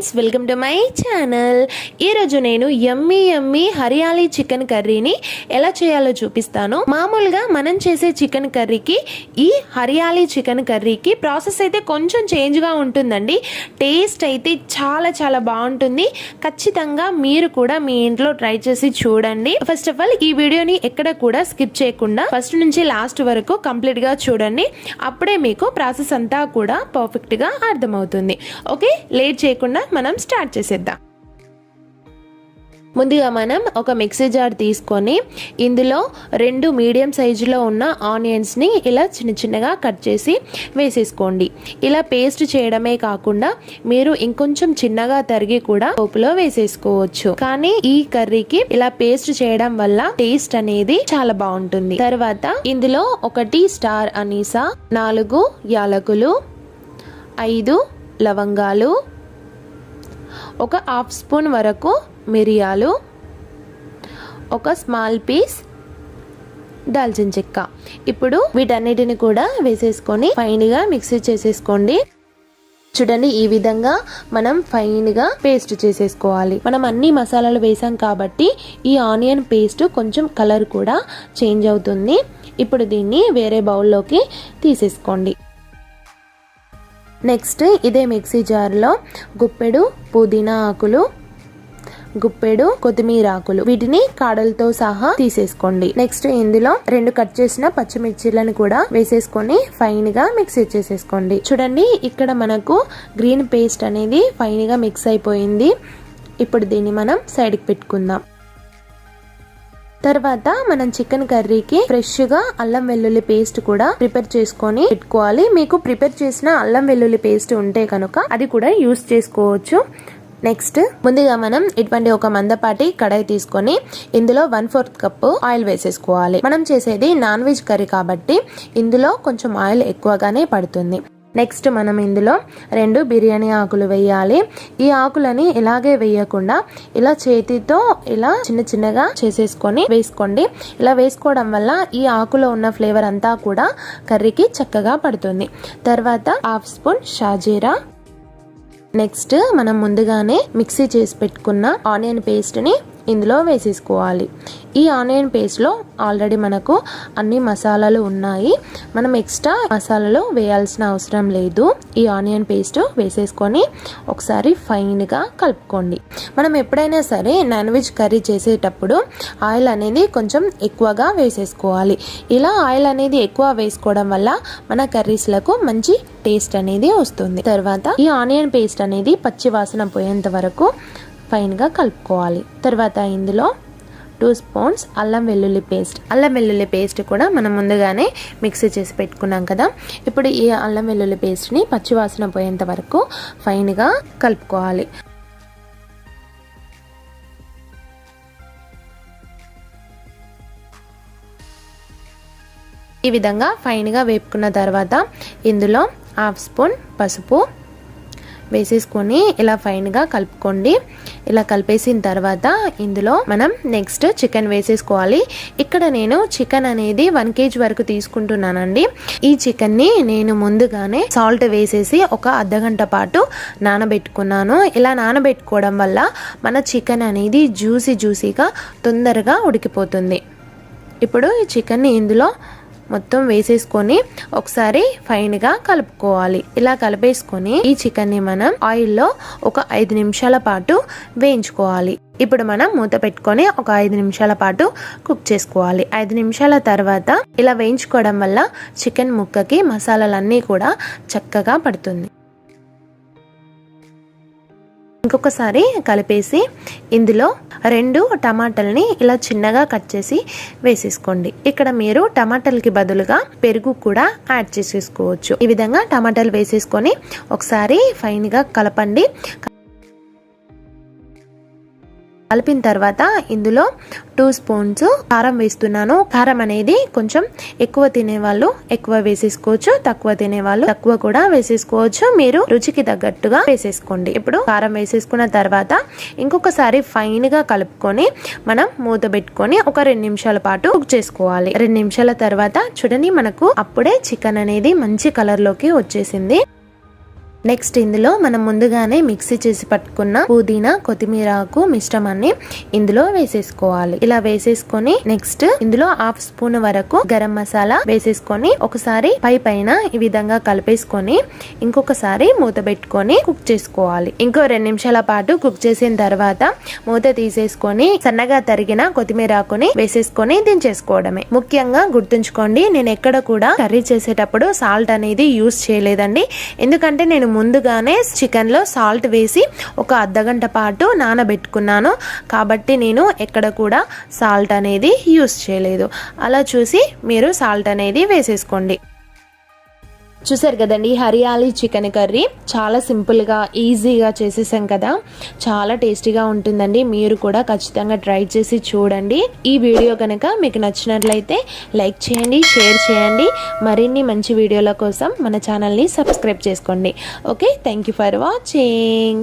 Friends, welcome to my channel. ఈరోజు నేను యమ్మీ Hariyali chicken కర్రీని ఎలా చేయాలో చూపిస్తాను. మామూలుగా మనం చేసే చికెన్ కర్రీకి ఈ హరియాలి చికెన్ కర్రీకి ప్రాసెస్ అయితే కొంచెం చేంజ్గా ఉంటుందండి. టేస్ట్ అయితే చాలా చాలా బాగుంటుంది. ఖచ్చితంగా మీరు కూడా మీ ఇంట్లో ట్రై చేసి చూడండి. ఫస్ట్ ఆఫ్ ఆల్ ఈ వీడియోని ఎక్కడ కూడా స్కిప్ చేయకుండా ఫస్ట్ నుంచి లాస్ట్ వరకు కంప్లీట్గా చూడండి. అప్పుడే మీకు ప్రాసెస్ అంతా కూడా పర్ఫెక్ట్గా అర్థమవుతుంది. ఓకే, లేట్ చేయకుండా మనం స్టార్ట్ చేసేద్దాం. ముందుగా మనం ఒక మిక్సీ జార్ తీసుకొని ఇందులో 2 మీడియం సైజులో ఉన్న ఆనియన్స్ని ఇలా చిన్న చిన్నగా కట్ చేసి వేసేసుకోండి. ఇలా పేస్ట్ చేయడమే కాకుండా మీరు ఇంకొంచెం చిన్నగా తరిగి కూడా పోపులో వేసేసుకోవచ్చు. కానీ ఈ కర్రీకి ఇలా పేస్ట్ చేయడం వల్ల టేస్ట్ అనేది చాలా బాగుంటుంది. తర్వాత ఇందులో 1 స్టార్ అనీసా, 4 యాలకులు, 5 లవంగాలు, 1 హాఫ్ స్పూన్ వరకు మిరియాలు, 1 స్మాల్ పీస్ దాల్చిన చెక్క. ఇప్పుడు వీటన్నిటిని కూడా వేసేసుకొని ఫైన్గా మిక్సీ చేసేసుకోండి. చూడండి, ఈ విధంగా మనం ఫైన్గా పేస్ట్ చేసేసుకోవాలి. మనం అన్ని మసాలాలు వేసాం కాబట్టి ఈ ఆనియన్ పేస్ట్ కొంచెం కలర్ కూడా చేంజ్ అవుతుంది. ఇప్పుడు దీన్ని వేరే బౌల్లోకి తీసేసుకోండి. నెక్స్ట్ ఇదే మిక్సీ జార్లో గుప్పెడు పుదీనా ఆకులు, గుప్పెడు కొత్తిమీర ఆకులు, వీటిని కాడలతో సహా తీసేసుకోండి. నెక్స్ట్ ఇందులో 2 కట్ చేసిన పచ్చిమిర్చిలను కూడా వేసేసుకొని ఫైన్ గా మిక్స్ చేసేసుకోండి. చూడండి, ఇక్కడ మనకు గ్రీన్ పేస్ట్ అనేది ఫైన్ గా మిక్స్ అయిపోయింది. ఇప్పుడు దీన్ని మనం సైడ్కి పెట్టుకుందాం. తర్వాత మనం చికెన్ కర్రీకి ఫ్రెష్ గా అల్లం వెల్లుల్లి పేస్ట్ కూడా ప్రిపేర్ చేసుకొని పెట్టుకోవాలి. మీకు ప్రిపేర్ చేసిన అల్లం వెల్లుల్లి పేస్ట్ ఉంటే కనుక అది కూడా యూస్ చేసుకోవచ్చు. నెక్స్ట్ ముందుగా మనం ఇటువంటి ఒక మందపాటి కడాయి తీసుకొని ఇందులో 1/4 కప్పు ఆయిల్ వేసేసుకోవాలి. మనం చేసేది నాన్ వెజ్ కర్రీ కాబట్టి ఇందులో కొంచెం ఆయిల్ ఎక్కువగానే పడుతుంది. నెక్స్ట్ మనం ఇందులో 2 బిర్యానీ ఆకులు వేయాలి. ఈ ఆకులని ఇలాగే వేయకుండా ఇలా చేతితో ఇలా చిన్న చిన్నగా చేసేసుకొని వేసుకోండి. ఇలా వేసుకోవడం వల్ల ఈ ఆకులో ఉన్న ఫ్లేవర్ అంతా కూడా కర్రీకి చక్కగా పడుతుంది. తర్వాత హాఫ్ స్పూన్ షాజీరా. నెక్స్ట్ మనం ముందుగానే మిక్సీ చేసి పెట్టుకున్న ఆనియన్ పేస్ట్ని ఇందులో వేసేసుకోవాలి. ఈ ఆనియన్ పేస్ట్లో ఆల్రెడీ మనకు అన్ని మసాలాలు ఉన్నాయి. మనం ఎక్స్ట్రా మసాలాలు వేయాల్సిన అవసరం లేదు. ఈ ఆనియన్ పేస్ట్ వేసేసుకొని ఒకసారి ఫైన్గా కలుపుకోండి. మనం ఎప్పుడైనా సరే నాన్ వెజ్ కర్రీ చేసేటప్పుడు ఆయిల్ అనేది కొంచెం ఎక్కువగా వేసేసుకోవాలి. ఇలా ఆయిల్ అనేది ఎక్కువ వేసుకోవడం వల్ల మన కర్రీస్లకు మంచి టేస్ట్ అనేది వస్తుంది. తర్వాత ఈ ఆనియన్ పేస్ట్ అనేది పచ్చి వాసన పోయేంత వరకు ఫైన్గా కలుపుకోవాలి. తర్వాత ఇందులో 2 స్పూన్స్ అల్లం వెల్లుల్లి పేస్ట్ కూడా మనం ముందుగానే మిక్సీ చేసి పెట్టుకున్నాం కదా. ఇప్పుడు ఈ అల్లం వెల్లుల్లి పేస్ట్ని పచ్చివాసన పోయేంత వరకు ఫైన్గా కలుపుకోవాలి. ఈ విధంగా ఫైన్గా వేపుకున్న తర్వాత ఇందులో హాఫ్ స్పూన్ పసుపు వేసేసుకొని ఇలా ఫైన్గా కలుపుకోండి. ఇలా కలిపేసిన తర్వాత ఇందులో మనం నెక్స్ట్ చికెన్ వేసేసుకోవాలి. ఇక్కడ నేను చికెన్ అనేది 1 kg వరకు తీసుకుంటున్నానండి. ఈ చికెన్ని నేను ముందుగానే సాల్ట్ వేసేసి ఒక అర్ధగంట పాటు నానబెట్టుకున్నాను. ఇలా నానబెట్టుకోవడం వల్ల మన చికెన్ అనేది జ్యూసీగా తొందరగా ఉడికిపోతుంది. ఇప్పుడు ఈ చికెన్ని ఇందులో మొత్తం వేసేసుకొని ఒకసారి ఫైన్గా కలుపుకోవాలి. ఇలా కలిపేసుకొని ఈ చికెన్ని మనం ఆయిల్లో ఒక 5 నిమిషాల పాటు వేయించుకోవాలి. ఇప్పుడు మనం మూత పెట్టుకొని ఒక 5 నిమిషాల పాటు కుక్ చేసుకోవాలి. 5 నిమిషాల తర్వాత ఇలా వేయించుకోవడం వల్ల చికెన్ ముక్కకి మసాలాలన్నీ కూడా చక్కగా పడుతుంది. ఇంకొకసారి కలిపేసి ఇందులో 2 టమాటాలని ఇలా చిన్నగా కట్ చేసి వేసేసుకోండి. ఇక్కడ మీరు టమాటాలకి బదులుగా పెరుగు కూడా యాడ్ చేసేసుకోవచ్చు. ఈ విధంగా టమాటాలు వేసేసుకొని ఒకసారి ఫైన్గా కలపండి. కలిపిన తర్వాత ఇందులో 2 స్పూన్స్ కారం వేస్తున్నాను. కారం అనేది కొంచెం ఎక్కువ తినేవాళ్ళు ఎక్కువ వేసేసుకోవచ్చు, తక్కువ తినేవాళ్ళు తక్కువ కూడా వేసేసుకోవచ్చు. మీరు రుచికి తగ్గట్టుగా వేసేసుకోండి. ఇప్పుడు కారం వేసేసుకున్న తర్వాత ఇంకొకసారి ఫైన్ గా కలుపుకొని మనం మూత పెట్టుకొని ఒక 2 నిమిషాల పాటు కుక్ చేసుకోవాలి. 2 నిమిషాల తర్వాత చూడండి, మనకు అప్పుడే చికెన్ అనేది మంచి కలర్ లోకి వచ్చేసింది. నెక్స్ట్ ఇందులో మనం ముందుగానే మిక్సీ చేసి పట్టుకున్న పుదీనా కొత్తిమీర ఆకు మిశ్రమాన్ని ఇందులో వేసేసుకోవాలి. ఇలా వేసేసుకొని నెక్స్ట్ ఇందులో 1/2 స్పూన్ వరకు గరం మసాలా వేసేసుకొని ఒకసారి పైన ఈ విధంగా కలిపేసుకొని ఇంకొకసారి మూత పెట్టుకొని కుక్ చేసుకోవాలి. ఇంకో 2 నిమిషాల పాటు కుక్ చేసిన తర్వాత మూత తీసేసుకొని సన్నగా తరిగిన కొత్తిమీర ఆకుని వేసేసుకొని దించేసుకోవడమే. ముఖ్యంగా గుర్తుంచుకోండి, నేను ఎక్కడ కూడా కర్రీ చేసేటప్పుడు సాల్ట్ అనేది యూస్ చేయలేదండి. ఎందుకంటే నేను ముందుగానే చికెన్ లో సాల్ట్ వేసి ఒక అర్ధగంట పాటు నానబెట్టుకున్నాను కాబట్టి నేను ఎక్కడ కూడా సాల్ట్ అనేది యూస్ చేయలేదు. అలా చూసి మీరు సాల్ట్ అనేది వేసేసుకోండి. చూసారు కదండి, హరియాలి చికెన్ కర్రీ చాలా సింపుల్గా ఈజీగా చేసేసాం కదా. చాలా టేస్టీగా ఉంటుందండి. మీరు కూడా ఖచ్చితంగా ట్రై చేసి చూడండి. ఈ వీడియో కనుక మీకు నచ్చినట్లయితే లైక్ చేయండి, షేర్ చేయండి. మరిన్ని మంచి వీడియోల కోసం మన ఛానల్ని సబ్స్క్రైబ్ చేసుకోండి. Okay, thank you for watching.